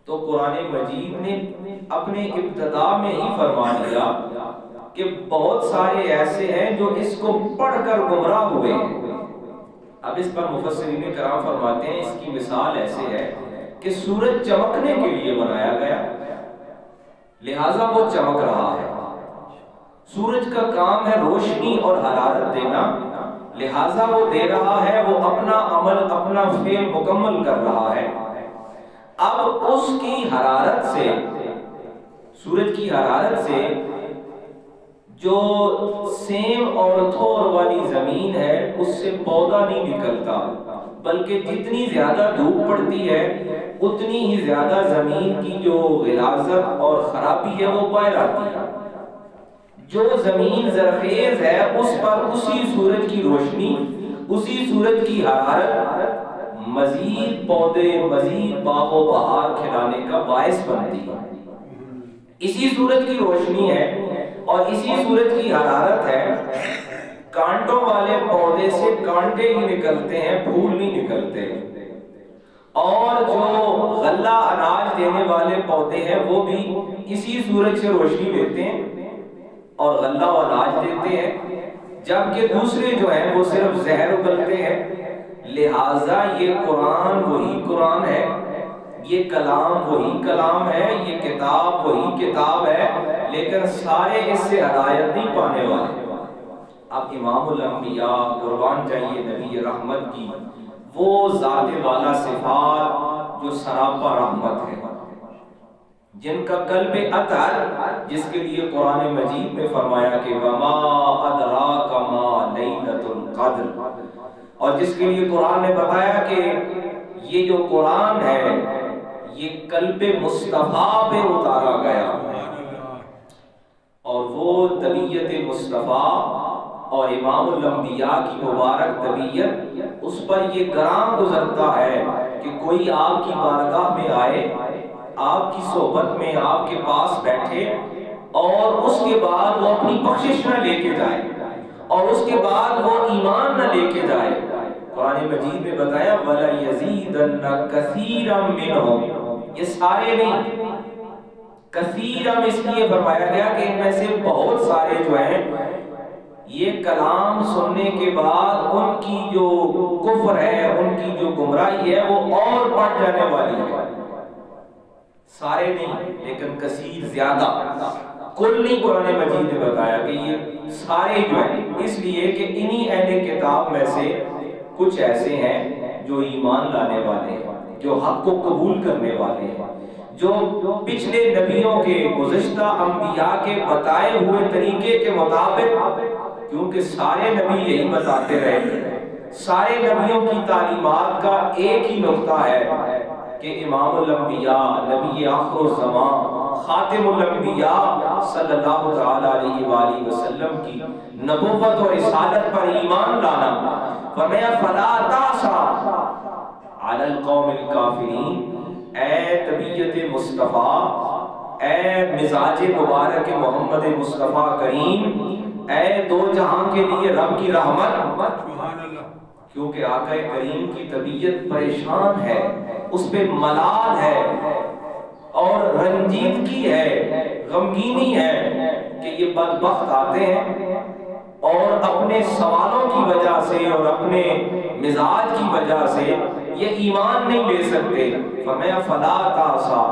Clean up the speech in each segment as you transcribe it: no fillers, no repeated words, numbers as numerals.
تو قرآن مجید نے اپنے ابتدا میں ہی فرما دیا کہ بہت سارے ایسے ہیں جو اس کو پڑھ کر گمراہ ہوئے ہیں۔ اب اس پر مفسرین کرام فرماتے ہیں اس کی مثال ایسے ہے کہ سورج چمکنے کے لیے بنایا گیا، لہٰذا وہ چمک رہا ہے۔ سورج کا کام ہے روشنی اور حرارت دینا، لہٰذا وہ دے رہا ہے، وہ اپنا عمل اپنا فعل مکمل کر رہا ہے۔ اب اس کی حرارت سے، سورج کی حرارت سے جو سیم اور تھور والی زمین ہے اس سے پودا نہیں نکلتا، بلکہ جتنی زیادہ دھوپ پڑتی ہے اتنی ہی زیادہ زمین کی جو غلاظت اور خرابی ہے وہ باہر آتی ہے۔ جو زمین زرخیز ہے اس پر اسی سورج کی روشنی، اسی سورج کی حرارت مزید پودے، مزید باغ و بہار کھلانے کا باعث بنتی ہے۔ اسی سورج کی روشنی ہے اور اسی سورج کی حرارت ہے، کانٹوں والے پودے سے کانٹے ہی نکلتے ہیں، پھول نہیں نکلتے۔ اور جو غلہ اناج دینے والے پودے ہیں وہ بھی اسی سورج سے روشنی لیتے ہیں اور غلہ و اناج دیتے ہیں، جبکہ دوسرے جو ہیں وہ صرف زہر اگلتے ہیں۔ لہٰذا یہ قرآن وہی قرآن ہے، یہ کلام وہی کلام ہے، یہ کتاب وہی کتاب ہے، لیکن سارے اس سے ہدایت نہیں پانے والے۔ اب امام الانبیاء، قربان چاہیے نبی رحمت کی، وہ ذات والا صفات جو سراپا رحمت ہے، جن کا قلب اطہر، جس کے لیے قرآن مجید میں فرمایا کہ وما ادراک ما لیلۃ القدر، اور جس کے لیے قرآن نے بتایا کہ یہ جو قرآن ہے یہ قلب مصطفیٰ پہ اتارا گیا، اور وہ طبیعت مصطفیٰ اور امام الانبیاء کی مبارک طبیعت، اس پر یہ گراں گزرتا ہے کہ کوئی آپ کی بارگاہ میں آئے، آپ کی صحبت میں آپ کے پاس بیٹھے اور اس کے بعد وہ اپنی بخشش نہ لے کے جائے اور اس کے بعد وہ ایمان نہ لے کے جائے۔ قرآن مجید میں بتایا وَلَيَزِيدَنَّ كَثِيرًا مِّنْهُمْ، یہ سارے نہیں، کثیرا اس لیے فرمایا گیا کہ ان میں سے بہت سارے جو ہیں یہ کلام سننے کے بعد ان کی جو کفر ہے، ان کی جو گمراہی ہے وہ اور بڑھ جانے والی ہے۔ سارے نہیں لیکن کثیر، زیادہ، کل نہیں۔ قرآن مجید نے بتایا کہ یہ سارے جو ہیں، اس لیے کہ انہی اہل کتاب میں سے کچھ ایسے ہیں جو ایمان لانے والے ہیں، جو حق کو قبول کرنے والے ہیں، جو پچھلے نبیوں کے، گزشتہ انبیاء کے بتائے ہوئے طریقے کے مطابق، کیونکہ سارے نبی یہی بتاتے رہے، سارے نبیوں کی تعلیمات کا ایک ہی نقطہ ہے کہ امام الانبیاء، نبی آخر الزمان، خاتم الانبیاء صلی اللہ تعالی علیہ وآلہ وسلم کی نبوت اور رسالت پر ایمان لانا۔ فرمایا فلا تأسا علی القوم الکافرین، اے طبیعت مصطفیٰ، اے مزاج مبارک محمد مصطفیٰ کریم، اے دو جہاں کے لیے رب کی رحمت، کیونکہ آقا کریم کی طبیعت پریشان ہے، اس پہ ملال ہے اور رنجیدگی ہے، غمگینی ہے کہ یہ بدبخت آتے ہیں اور اپنے سوالوں کی وجہ سے اور اپنے مزاج کی وجہ سے یہ ایمان نہیں لے سکتے۔ فرمایا فلا تاسا،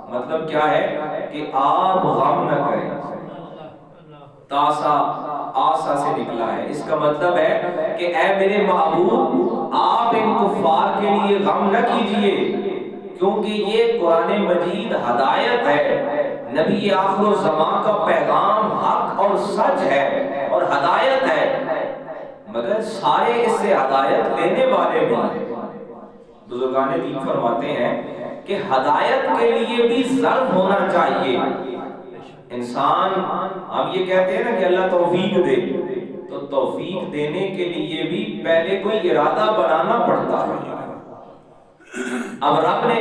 مطلب کیا ہے کہ آپ غم نہ کریں۔ تاسا آسا سے نکلا ہے، اس کا مطلب ہے کہ اے میرے محبوب، آپ ان کفار کے لیے غم نہ کیجئے، کیونکہ یہ قرآن مجید ہدایت ہے، نبی آخر الزمان کا پیغام حق اور سچ ہے اور ہدایت ہے، مگر سارے اس سے ہدایت لینے والے بھی ہیں۔ بزرگان دین فرماتے ہیں کہ ہدایت کے لیے بھی ظرف ہونا چاہیے۔ انسان، ہم یہ کہتے ہیں نا کہ اللہ توفیق دے، تو توفیق دینے کے لیے بھی پہلے کوئی ارادہ بنانا پڑتا ہے۔ اب رب نے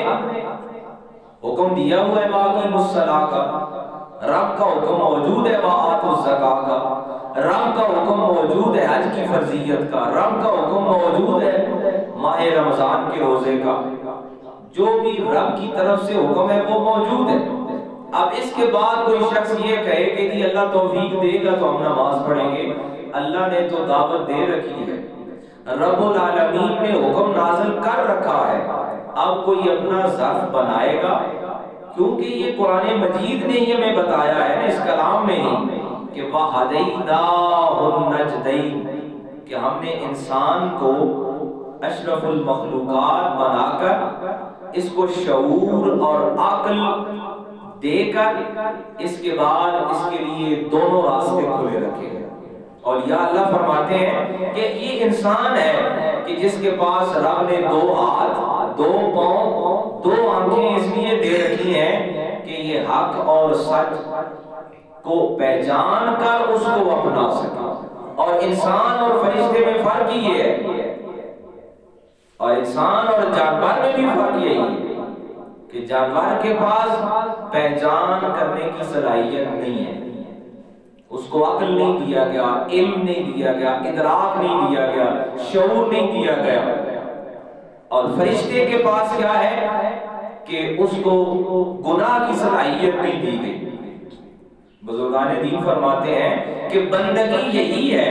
حکم دیا ہوا ہے وَأَقِیمُوا الصَّلَاةَ کا، رب کا حکم موجود ہے وَآتُوا الزَّکَاةَ کا، رب کا حکم موجود ہے حج کی فرضیت کا، رب کا حکم موجود ہے ماہ رمضان کے روزے کا، جو بھی رب کی طرف سے حکم ہے وہ موجود ہے۔ اب اس کے بعد کوئی شخص یہ کہے کہ جی اللہ توفیق دے گا تو ہم نماز پڑھیں گے، اللہ نے تو دعوت دے رکھی ہے، رب العالمین نے حکم نازل کر رکھا ہے، اب کوئی اپنا ظرف بنائے گا؟ کیونکہ یہ قرآن مجید نے ہی ہمیں بتایا ہے نا، اس کلام میں ہی کہ وَهَدَيْنَاهُ النَّجْدَيْنِ، کہ ہم نے انسان کو اشرف المخلوقات بنا کر اس کو شعور اور عقل دے کر اس کے بعد اس کے لیے دونوں راستے کھلے رکھے ہیں۔ اور یا اللہ فرماتے ہیں کہ یہ انسان ہے کہ جس کے پاس رب نے 2 ہاتھ، 2 پاؤں، 2 آنکھیں اس لیے دے رکھی ہیں کہ یہ حق اور سچ کو پہچان کر اس کو اپنا سکے۔ اور انسان اور فرشتے میں فرق یہ ہے، اور انسان اور جانور میں بھی فرق یہی ہے کہ جانور کے پاس پہچان کرنے کی صلاحیت نہیں ہے، اس کو عقل نہیں دیا گیا، علم نہیں دیا گیا، ادراک نہیں دیا گیا، شعور نہیں دیا گیا۔ اور فرشتے کے پاس کیا ہے کہ اس کو گناہ کی صلاحیت نہیں دی گئی۔ بزرگان دین فرماتے ہیں کہ بندگی یہی ہے،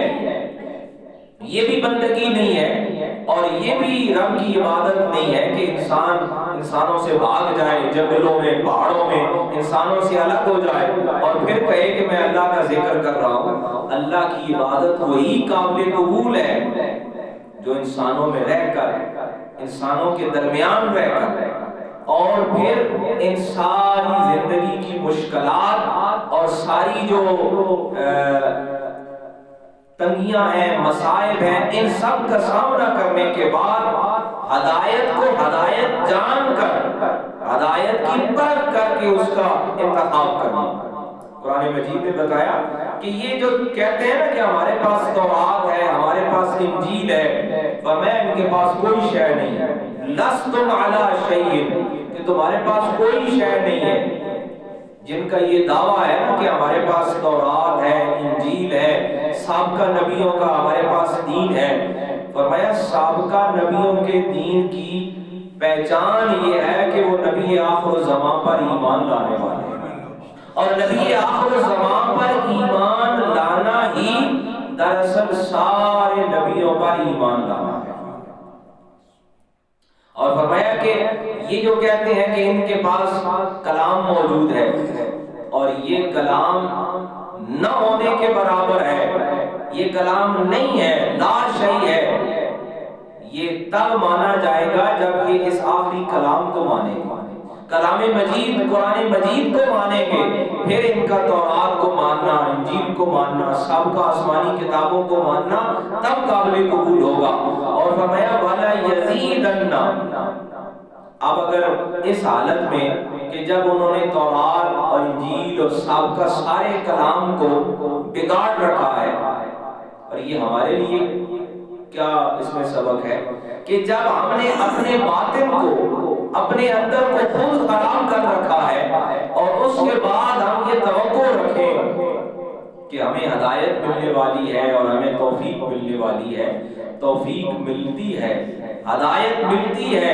یہ بھی بندگی نہیں ہے اور یہ بھی رب کی عبادت نہیں ہے کہ انسان انسانوں سے بھاگ جائے، جنگلوں میں، پہاڑوں میں انسانوں سے الگ ہو جائے اور پھر کہے کہ میں اللہ کا ذکر کر رہا ہوں۔ اللہ کی عبادت وہی قابل قبول ہے جو انسانوں میں رہ کر، انسانوں کے درمیان رہ کر، اور پھر ان ساری زندگی کی مشکلات اور ساری جو تنگیاں ہیں، مسائب ہیں، ان سب کا سامنا کرنے کے بعد ہدایت کو ہدایت جان کر، ہدایت کی پرکھ کر کے اس کا انتخاب کرنا۔ قرآن مجید نے بتایا کہ یہ جو کہتے ہیں نا کہ ہمارے پاس تورات ہے، ہمارے پاس انجیل ہے، فرمایا ان کے پاس کوئی شے نہیں ہے، لستم علی شیء، کہ تمہارے پاس کوئی شے نہیں ہے۔ جن کا یہ دعویٰ ہے نا کہ ہمارے پاس تورات ہے، انجیل ہے، سابقہ نبیوں کا ہمارے پاس دین ہے، فرمایا سابقہ نبیوں کے دین کی پہچان یہ ہے کہ وہ نبی آخر الزمان پر ایمان لانے والے ہیں، اور نبی آخر الزمان پر ایمان لانا ہی دراصل سارے نبیوں پر ایمان لانا ہے۔ اور فرمایا کہ یہ جو کہتے ہیں کہ ان کے پاس کلام موجود ہے اور یہ کلام نہ ہونے کے برابر ہے، یہ کلام نہیں ہے، لا شیء ہے، یہ تب مانا جائے گا جب یہ اس آخری کلام کو مانے گا، کلام مجید، قرآن مجید کو مانیں گے، پھر ان کا تورات کو ماننا، انجیل کو ماننا، سابقہ آسمانی کتابوں کو ماننا تب قابل قبول ہوگا۔ اور فرمایا وَلَا يَزِيدَنَّ، اب اگر اس حالت میں کہ جب انہوں نے تورات اور انجیل اور سابقہ سارے کلام کو بگاڑ رکھا ہے، اور یہ ہمارے لیے کیا اس میں سبق ہے کہ جب ہم نے اپنے باطن کو، اپنے اندر کو خود خراب کر رکھا ہے اور اس کے بعد ہم یہ توقع رکھیں کہ ہمیں ہدایت ملنے والی ہے اور ہمیں توفیق ملنے والی ہے، توفیق ملتی ہے، ہدایت ملتی ہے،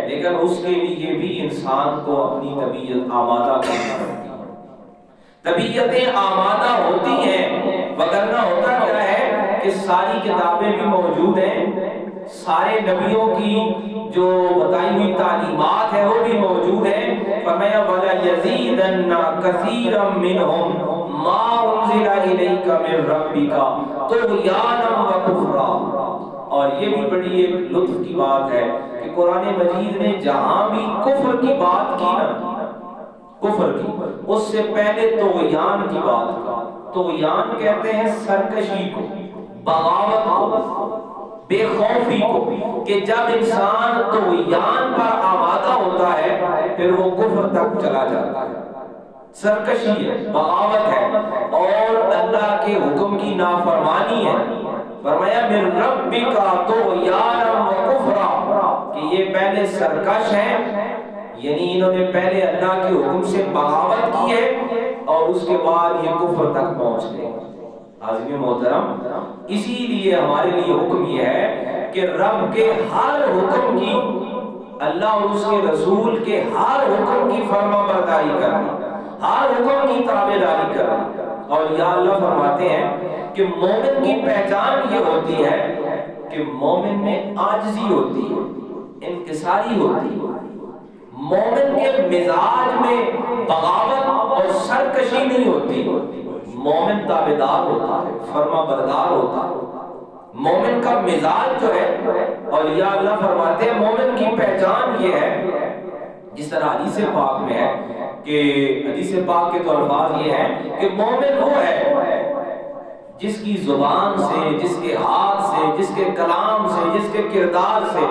لیکن اس کے لیے بھی انسان کو اپنی طبیعت آمادہ کرنا پڑتی ہے۔ طبیعتیں آمادہ ہوتی ہیں، وگرنہ ہوتا کیا ہے کہ ساری کتابیں بھی موجود ہیں، سارے نبیوں کی جو بتائی ہوئی تعلیمات ہیں وہ بھی موجود ہیں۔ فرمایا وَلَا يَزِيدَنَّ كَثِيرًا مِّنْهُمْ مَا أُنزِلَ إِلَيْكَ مِن رَّبِّكَ طُغْيَانًا وَكُفْرًا۔ اور یہ بھی بڑی ایک لطف کی بات ہے کہ قرآن مجید نے جہاں بھی کفر کی بات کی نا، کفر کی، اس سے پہلے طغیان کی بات کی۔ طغیان کہتے ہیں سرکشی کو، بغاوت کو، بے خوفی کو، کہ جب انسان طغیان پر آمادہ ہوتا ہے پھر وہ کفر تک چلا جاتا ہے، سرکشی ہے، بغاوت ہے اور اللہ کے حکم کی نافرمانی ہے۔ فرمایا من ربک طغیانا وکفرا، کہ یہ پہلے سرکش ہیں، یعنی انہوں نے پہلے اللہ کے حکم سے بغاوت کی ہے اور اس کے بعد یہ کفر تک پہنچ گئے۔ حاضرین محترم، اسی لیے ہمارے لیے حکم یہ ہے کہ رب کے ہر حکم کی اللہ اور اس کے رسول کے ہر حکم کی فرما برداری کرنا، ہر حکم کی تابعداری کرنا۔ اور یا اللہ فرماتے ہیں کہ مومن کی پہچان یہ ہوتی ہے کہ مومن میں عاجزی ہوتی ہے، انکساری ہوتی ہے، مومن کے مزاج میں بغاوت اور سرکشی نہیں ہوتی، مومن تابعدار ہوتا ہے، فرما بردار ہوتا ہے۔ مومن کا مزاج جو ہے، اور یا اللہ فرماتے ہیں مومن کی پہچان یہ ہے، جس طرح حدیث پاک میں ہے کہ حدیث پاک کے تو الفاظ یہ ہیں کہ مومن وہ ہے جس کی زبان سے، جس کے ہاتھ سے، جس کے کلام سے، جس کے کردار سے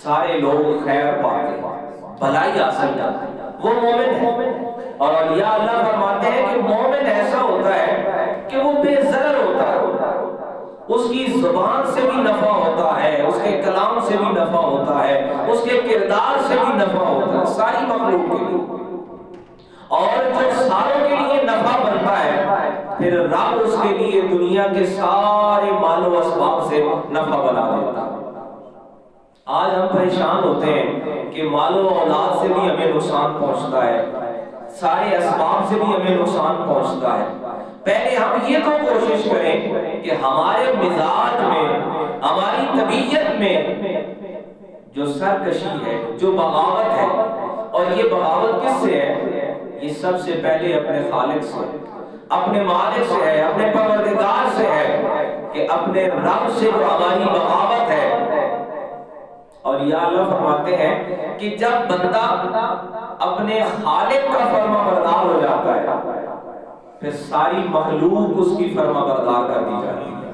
سارے لوگ خیر پاتے ہیں، بھلائی حاصل کرتے ہیں، وہ مومن ہے۔ اور اولیاء اللہ فرماتے ہیں کہ مومن ایسا ہوتا ہے کہ وہ بے ضرر ہوتا ہے، اس کی زبان سے بھی نفع ہوتا ہے، اس کے کلام سے بھی نفع ہوتا ہے، اس کے کردار سے بھی نفع ہوتا ہے ساری مخلوق کے لیے، اور جو ساروں کے لیے نفع بنتا ہے پھر رب اس کے لیے دنیا کے سارے مال و اسباب سے نفع بنا دیتا ہے۔ آج ہم پریشان ہوتے ہیں کہ مال و اولاد سے بھی ہمیں نقصان پہنچتا ہے، سارے اسباب سے بھی ہمیں نقصان پہنچتا ہے۔ پہلے ہم یہ تو کوشش کریں کہ ہمارے مزاج میں، ہماری طبیعت میں جو سرکشی ہے، جو بغاوت ہے، اور یہ بغاوت کس سے ہے؟ یہ سب سے پہلے اپنے خالق سے، اپنے مالک سے ہے، اپنے پروردگار سے ہے، کہ اپنے رب سے جو ہماری بغاوت ہے۔ اور یا اللہ فرماتے ہیں کہ جب بندہ اپنے خالق کا فرما بردار ہو جاتا ہے پھر ساری مخلوق اس کی فرما بردار کر دی جاتی ہے۔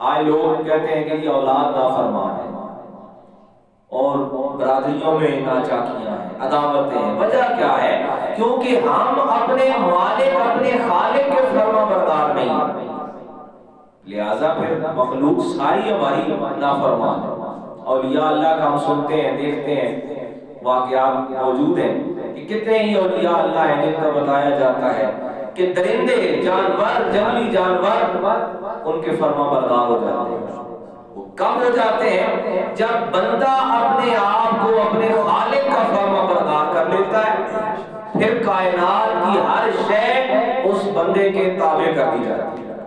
آج لوگ کہتے ہیں کہ یہ اولاد نافرمان ہے، اور برادریوں میں ناچاکیاں ہیں، عداوتیں ہیں۔ وجہ کیا ہے؟ کیونکہ ہم اپنے مالک، اپنے خالق کے فرما بردار نہیں ہیں، لہذا پھر مخلوق ساری ہماری نافرمان ہے۔ اولیاء اللہ کا ہم سنتے ہیں، دیکھتے ہیں، واقعات موجود ہیں کہ کتنے ہی اولیاء اللہ ہیں جن کا بتایا جاتا ہے کہ درندے، جانور، جنگلی جانور ان کے فرما بردار ہو جاتے ہیں۔ وہ کب ہو جاتے ہیں؟ جب بندہ اپنے آپ کو اپنے خالق کا فرما بردار کر لیتا ہے، پھر کائنات کی ہر شے اس بندے کے تابع کر دی جاتی ہے۔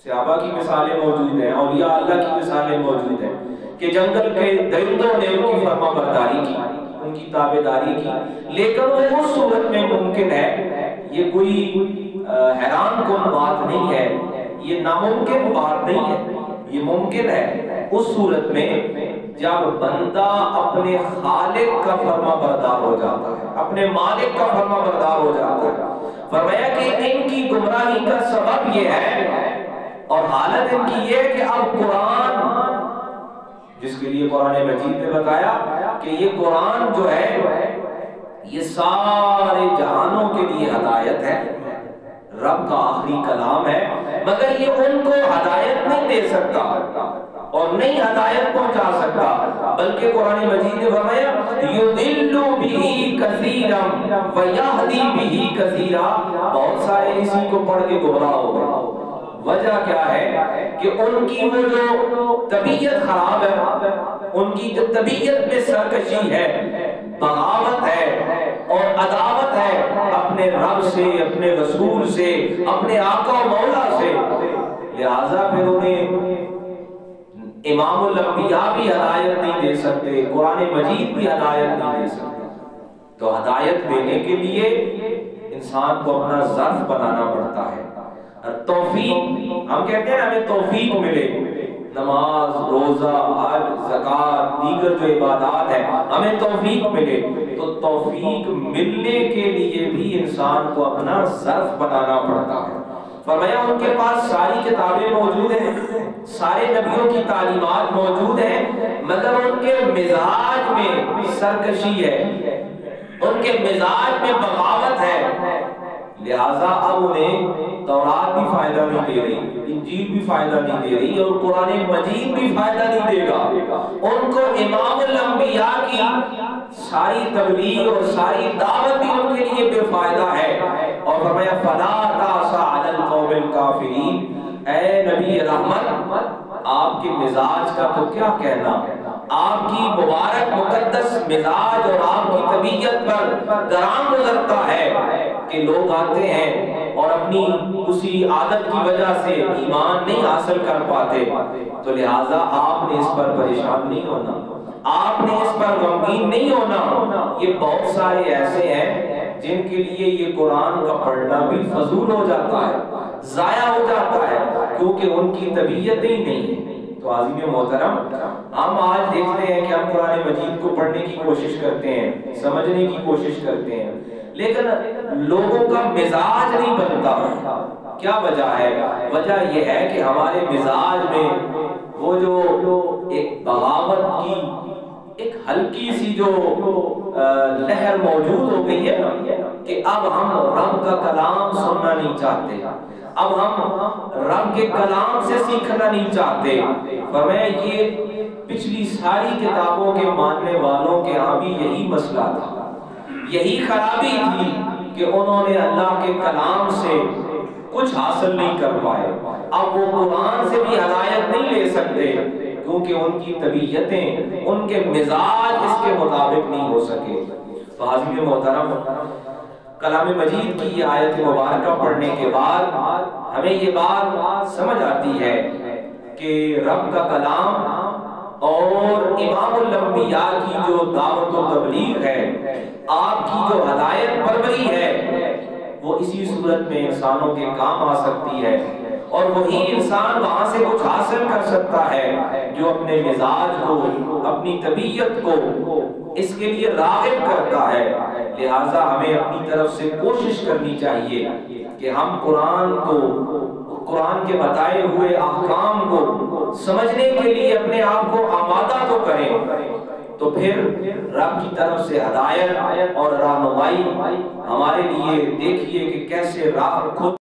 صحابہ کی مثالیں موجود ہیں، اولیاء اللہ کی مثالیں موجود ہیں کہ جنگل کے درندوں نے ان کی فرما برداری کی، ان کی تابعداری کی، لیکن وہ اس صورت میں ممکن ہے، یہ کوئی حیران کن بات نہیں ہے، یہ ناممکن بات نہیں ہے، یہ ممکن ہے اس صورت میں جب بندہ اپنے خالق کا فرما بردار ہو جاتا ہے، اپنے مالک کا فرما بردار ہو جاتا ہے۔ فرمایا کہ ان کی گمراہی کا سبب یہ ہے اور حالت ان کی یہ ہے کہ اب قرآن، جس کے لیے قرآن مجید نے بتایا کہ یہ قرآن جو ہے یہ سارے جہانوں کے لیے ہدایت ہے، رب کا آخری کلام ہے، مگر یہ ان کو ہدایت نہیں دے سکتا اور نہیں ہدایت پہنچا سکتا، بلکہ قرآن مجید نے فرمایا یضل بہ کثیرا ویہدی بہ کثیرا، بہت سارے اسی کو پڑھ کے گمراہ ہو گئے۔ وجہ کیا ہے کہ ان کی وہ جو طبیعت خراب ہے، ان کی جو طبیعت میں سرکشی ہے، بغاوت ہے اور عداوت ہے اپنے رب سے، اپنے رسول سے، اپنے آقا و مولا سے، لہذا پھر انہیں امام الانبیاء بھی ہدایت نہیں دے سکتے، قرآن مجید بھی ہدایت نہیں دے سکتے۔ تو ہدایت دینے کے لیے انسان کو اپنا ظرف بنانا پڑتا ہے۔ توفیق، ہم کہتے ہیں ہمیں توفیق ملے، نماز، روزہ، حج، زکوٰۃ، دیگر جو عبادات ہیں ہمیں توفیق ملے، تو توفیق ملنے کے لیے بھی انسان کو اپنا ظرف بنانا پڑتا ہے۔ فرمایا ان کے پاس ساری کتابیں موجود ہیں، سارے نبیوں کی تعلیمات موجود ہیں، مگر ان کے مزاج میں سرکشی ہے، ان کے مزاج میں بغاوت ہے، لہٰذا اب انہیں تورات بھی فائدہ نہیں دے رہی، انجیل بھی فائدہ نہیں دے رہی، اور قرآن مجید بھی فائدہ نہیں دے گا۔ ان کو امام الانبیاء کی ساری تبلیغ اور ساری دعوت بھی ان کے لیے بے فائدہ ہے۔ اور فرمایا فلا تأس علی القوم الکافرین، اے نبی رحمت آپ کے مزاج کا تو کیا کہنا، آپ کی مبارک مقدس مزاج اور آپ کی طبیعت پر گرام گزرتا ہے کہ لوگ آتے ہیں اور اپنی اسی عادت کی وجہ سے ایمان نہیں حاصل کر پاتے، تو لہٰذا آپ نے اس پر پریشان نہیں ہونا، آپ نے اس پر غمگین نہیں ہونا۔ یہ بہت سارے ایسے ہیں جن کے لیے یہ قرآن کا پڑھنا بھی فضول ہو جاتا ہے، ضائع ہو جاتا ہے، کیونکہ ان کی طبیعت ہی نہیں ہے۔ تو عزیز محترم، ہم آج دیکھتے ہیں کہ ہم قرآن مجید کو پڑھنے کی کوشش کرتے ہیں، سمجھنے کی کوشش کرتے ہیں، لیکن لوگوں کا مزاج نہیں بنتا۔ کیا وجہ ہے؟ وجہ یہ ہے کہ ہمارے مزاج میں وہ جو ایک بغاوت کی ایک ہلکی سی جو لہر موجود ہو گئی ہے نا، کہ اب ہم رب کا کلام سننا نہیں چاہتے، اب ہم رب کے کلام سے سیکھنا نہیں چاہتے۔ فرمایا یہ پچھلی ساری کتابوں کے ماننے والوں کے ہاں بھی یہی مسئلہ تھا، یہی خرابی تھی کہ انہوں نے اللہ کے کلام سے کچھ حاصل نہیں کر پائے۔ اب وہ قرآن سے بھی ہدایت نہیں لے سکتے، کیونکہ ان کی طبیعتیں، ان کے مزاج اس کے مطابق نہیں ہو سکے۔ تو حاضرین محترم، کلام مجید کی یہ آیت مبارکہ پڑھنے کے بعد ہمیں یہ بات سمجھ آتی ہے کہ رب کا کلام اور امام الانبیاء کی جو دعوت و تبلیغ ہے، آپ کی جو ہدایت پروری ہے، وہ اسی صورت میں انسانوں کے کام آ سکتی ہے، اور وہی انسان وہاں سے کچھ حاصل کر سکتا ہے جو اپنے مزاج کو، اپنی طبیعت کو اس کے لیے راغب کرتا ہے۔ لہٰذا ہمیں اپنی طرف سے کوشش کرنی چاہیے کہ ہم قرآن کے بتائے ہوئے احکام کو سمجھنے کے لیے اپنے آپ کو آمادہ تو کریں، تو پھر رب کی طرف سے ہدایت اور رہنمائی ہمارے لیے دیکھیے کہ کیسے راہ خود